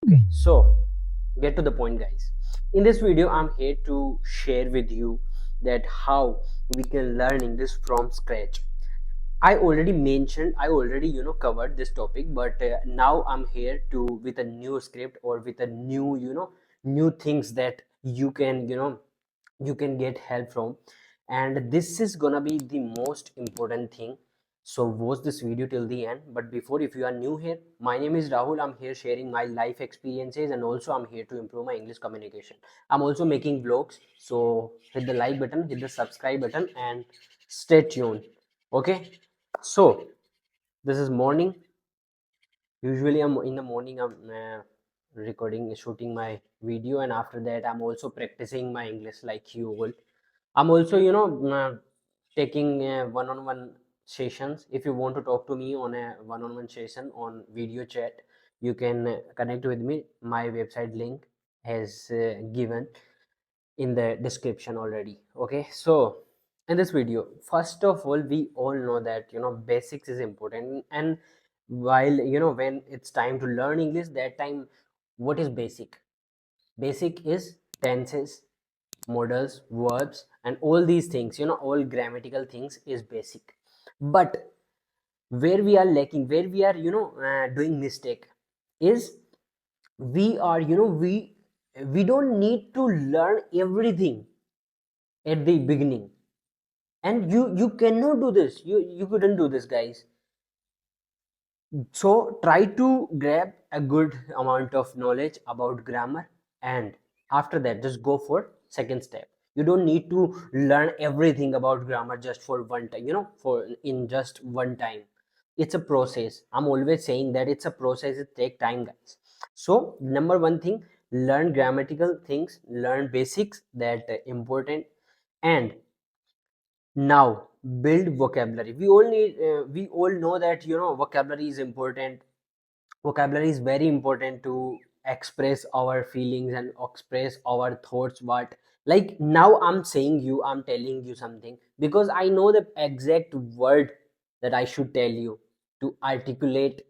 Okay, so get to the point, guys. In this video, I'm here to share with you that how we can learn English from scratch. I already covered this topic, but now I'm here to with a new script or with a new new things that you can get help from, and this is gonna be the most important thing. So watch this video till the end. But before, if you are new here, my name is Rahul. I'm here sharing my life experiences, and also I'm here to improve my English communication. I'm also making vlogs, so hit the like button, hit the subscribe button, and stay tuned. Okay, so this is morning. Usually I'm in the morning, I'm recording shooting my video, and after that I'm also practicing my English like you all. I'm also taking one-on-one sessions. If you want to talk to me on a one-on-one session on video chat, you can connect with me. My website link has given in the description already. Okay, so in this video, first of all, we all know that basics is important. And while when it's time to learn English, that time, what is basic? Basic is tenses, modals, verbs, and all these things, all grammatical things is basic. But where we are lacking, where we are doing mistake, is we are we don't need to learn everything at the beginning. And you cannot do this, you couldn't do this, guys. So try to grab a good amount of knowledge about grammar, and after that just go for second step. You don't need to learn everything about grammar just for one time, for in just one time. It's a process. I'm always saying that it's a process, it take time, guys. So number one thing, learn grammatical things, learn basics that important. And now build vocabulary. We all know that vocabulary is important. Vocabulary is very important to express our feelings and express our thoughts. But like now I'm telling you something because I know the exact word that I should tell you to articulate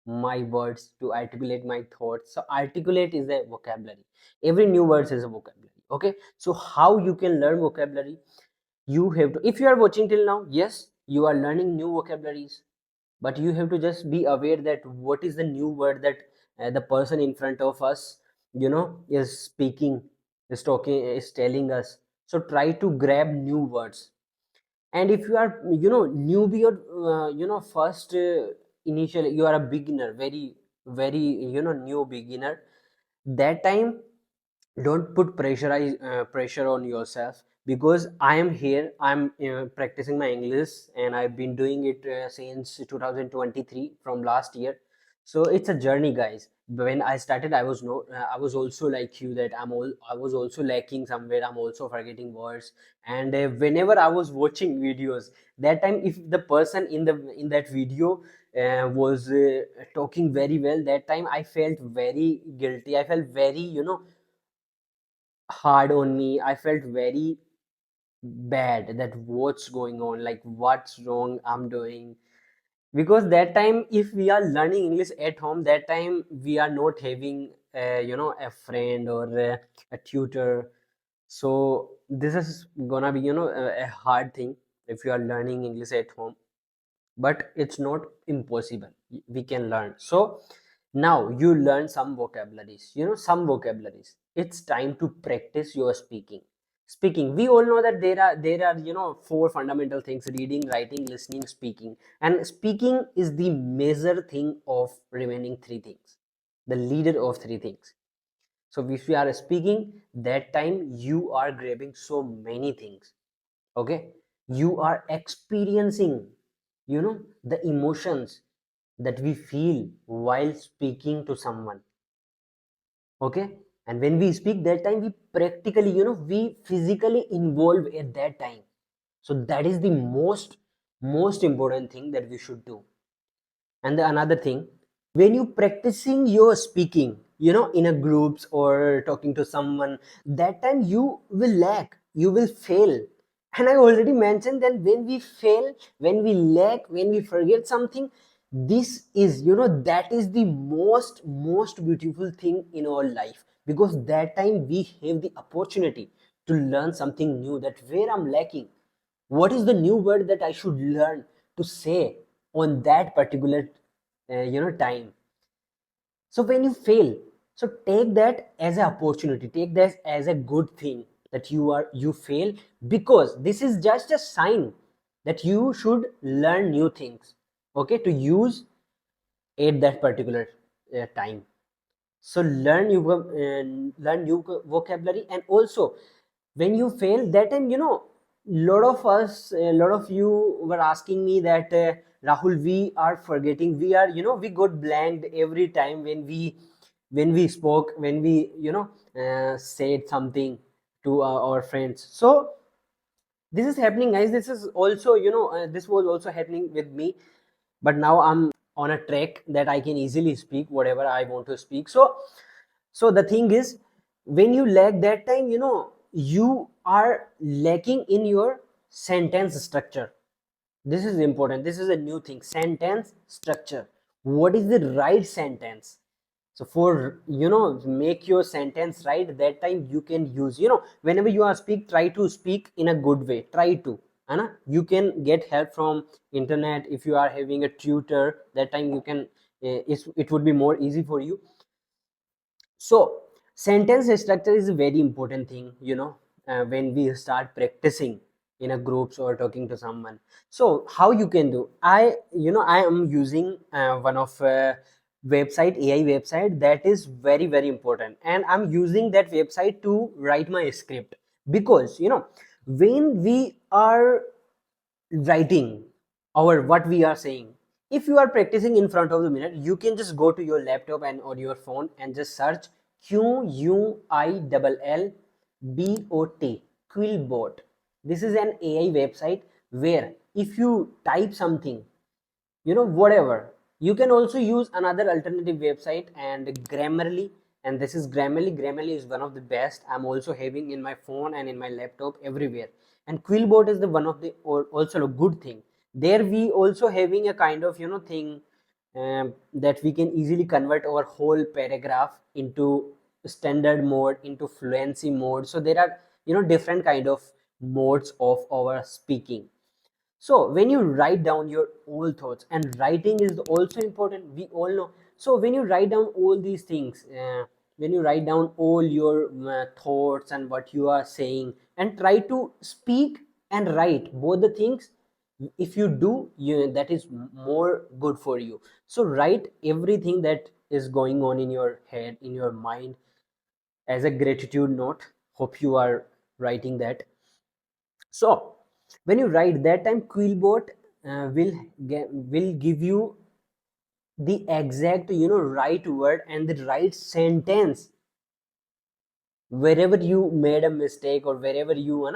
my words, to articulate my thoughts. So articulate is a vocabulary. Every new words is a vocabulary. Okay, so how you can learn vocabulary? You have to, if you are watching till now, yes, you are learning new vocabularies, but you have to just be aware that what is the new word that the person in front of us is speaking, is talking, is telling us. So try to grab new words. And if you are newbie, or first initially you are a beginner, very very new beginner, that time don't put pressure on yourself, because I am here, I'm practicing my English, and I've been doing it since 2023, from last year. So it's a journey, guys. When I started, I was no I was also like you, that I was also lacking somewhere, I'm also forgetting words. And whenever I was watching videos, that time, if the person in that video was talking very well, that time I felt very guilty, I felt very hard on me. I felt very bad that what's going on, like what's wrong I'm doing. Because that time, if we are learning English at home, that time we are not having a friend or a tutor. So this is gonna be a hard thing if you are learning English at home. But it's not impossible, we can learn. So now you learn some vocabularies, it's time to practice your speaking. We all know that there are four fundamental things: reading, writing, listening, speaking. And speaking is the major thing of remaining three things, the leader of three things. So if you are speaking, that time you are grabbing so many things. Okay, you are experiencing the emotions that we feel while speaking to someone. Okay, and when we speak, that time we practically we physically involve at that time. So that is the most important thing that we should do. And the another thing, when you practicing your speaking in a groups or talking to someone, that time you will lack, you will fail. And I already mentioned that when we fail, when we lack, when we forget something, This is, that is the most beautiful thing in our life, because that time we have the opportunity to learn something new, that where I'm lacking, what is the new word that I should learn to say on that particular time. So when you fail, so take that as an opportunity, take that as a good thing, that you fail, because this is just a sign that you should learn new things, okay, to use at that particular time. So learn new vocabulary. And also when you fail that time, lot of you were asking me that, Rahul, we are forgetting, we got blanked every time when we spoke, when we said something to our friends. So this is happening, guys. This is also, this was also happening with me, but now I'm on a track that I can easily speak whatever I want to speak. So the thing is, when you lack that time, you are lacking in your sentence structure. This is important. This is a new thing. Sentence structure. What is the right sentence? So for, make your sentence right, that time you can use, whenever you are speak, try to speak in a good way. Try to, Anna, you can get help from internet. If you are having a tutor, that time you can, it would be more easy for you. So sentence structure is a very important thing, when we start practicing in a groups or talking to someone. So how you can do, I am using one of website, AI website, that is very very important, and I'm using that website to write my script. Because when we are writing or what we are saying, if you are practicing in front of the mirror, you can just go to your laptop and or your phone and just search QUILLBOT, Quillbot. This is an AI website where if you type something, whatever, you can also use another alternative website, and Grammarly. And this is Grammarly is one of the best. I'm also having in my phone and in my laptop everywhere. And Quillbot is the one of the also a good thing. There we also having a kind of thing, that we can easily convert our whole paragraph into standard mode, into fluency mode. So there are different kind of modes of our speaking. So when you write down your all thoughts, and writing is also important, we all know. So when you write down all these things, when you write down all your thoughts and what you are saying, and try to speak and write both the things, if you do, that is more good for you. So write everything that is going on in your head, in your mind, as a gratitude note. Hope you are writing that. So when you write that time, Quillbot will give you the exact right word and the right sentence wherever you made a mistake, or wherever you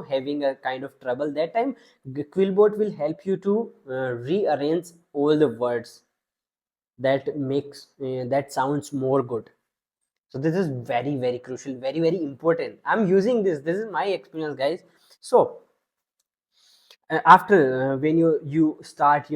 having a kind of trouble. That time Quillbot will help you to rearrange all the words that makes that sounds more good. So this is very very crucial, very very important. I'm using this is my experience, guys. So after when you start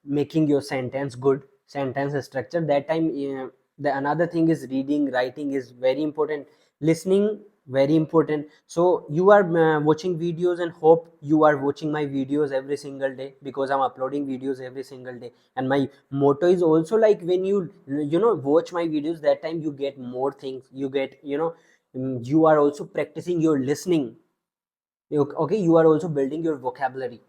making your sentence good, sentence structure, that time the another thing is reading, writing is very important, listening very important. So you are watching videos, and hope you are watching my videos every single day, because I'm uploading videos every single day. And my motto is also like, when you watch my videos, that time you get more things, you get you are also practicing your listening. Okay, you are also building your vocabulary.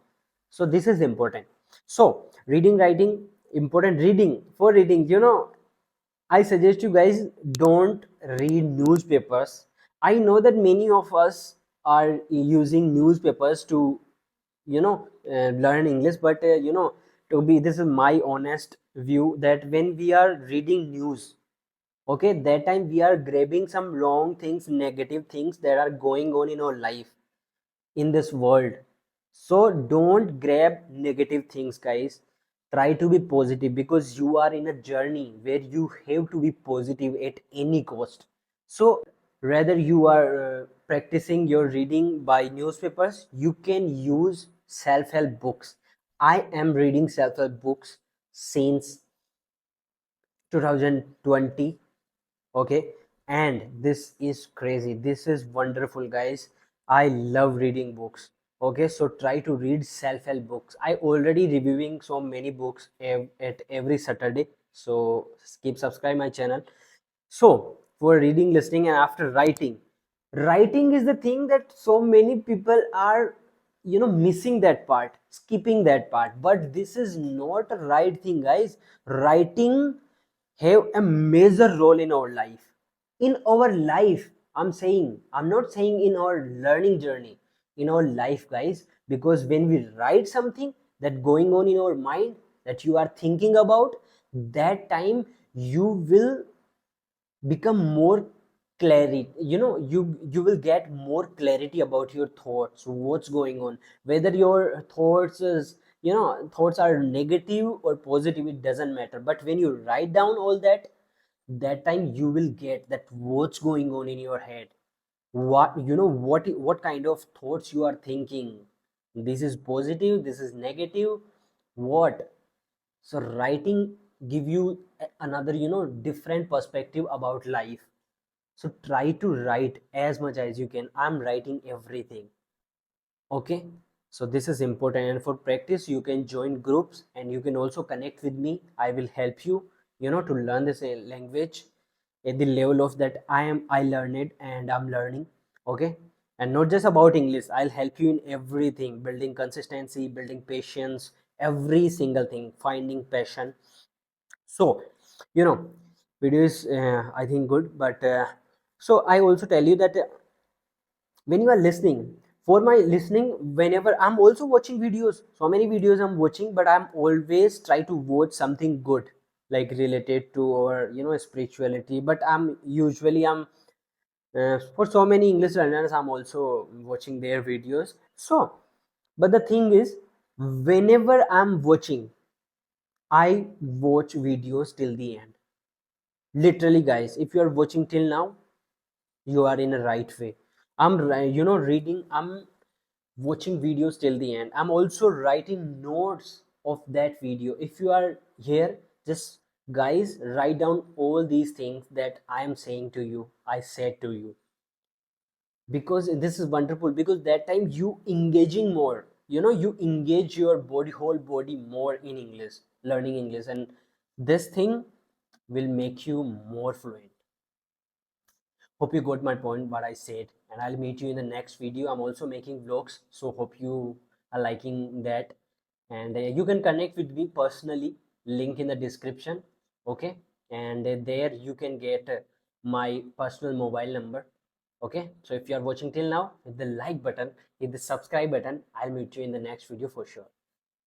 So this is important. So reading, writing important. Reading, for reading, I suggest you guys, don't read newspapers. I know that many of us are using newspapers to learn English, but to be, this is my honest view, that when we are reading news, okay, that time we are grabbing some wrong things, negative things that are going on in our life, in this world. So don't grab negative things, guys. Try to be positive, because you are in a journey where you have to be positive at any cost. So rather you are practicing your reading by newspapers, you can use self-help books. I am reading self-help books since 2020. Okay, and this is crazy, this is wonderful, guys. I love reading books. Okay, so try to read self-help books. I already reviewing so many books at every Saturday, so keep subscribe my channel. So for reading, listening, and after writing, writing is the thing that so many people are, missing that part, skipping that part, but this is not a right thing, guys. Writing have a major role in our life, I'm not saying in our learning journey, in our life, guys. Because when we write something that going on in our mind, that you are thinking about, that time you will become more clarity, you will get more clarity about your thoughts, what's going on, whether your thoughts is, thoughts are negative or positive, it doesn't matter. But when you write down all that, that time you will get that what's going on in your head, what kind of thoughts you are thinking, this is positive, this is negative, what. So writing give you another, different perspective about life. So try to write as much as you can. I'm writing everything. Okay, so this is important, and for practice you can join groups and you can also connect with me. I will help you, to learn this language at the level of that I learn it and I'm learning. Okay, and not just about English, I'll help you in everything, building consistency, building patience, every single thing, finding passion. So, you know video is I think good, but so I also tell you that when you are listening, for my listening, whenever I'm also watching videos, so many videos I'm watching, but I'm always try to watch something good, like related to, or spirituality. But I'm for so many English learners, I'm also watching their videos. So but the thing is, whenever I'm watching, I watch videos till the end. Literally, guys, if you are watching till now, you are in a right way. Reading, I'm watching videos till the end, I'm also writing notes of that video. If you are here, just guys, write down all these things that I am saying to you, I said to you, because this is wonderful. Because that time you engaging more, you engage your body, whole body more in English, learning English, and this thing will make you more fluent. Hope you got my point, what I said, and I'll meet you in the next video. I'm also making vlogs, so hope you are liking that. And you can connect with me personally, link in the description. Okay, and there you can get my personal mobile number. Okay, so if you are watching till now, hit the like button, hit the subscribe button. I'll meet you in the next video for sure.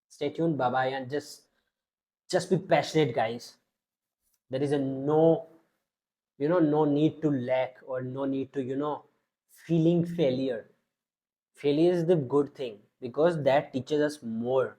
Stay tuned, bye bye, and just be passionate, guys. There is a no need to lack, or no need to feeling failure. Failure is the good thing, because that teaches us more.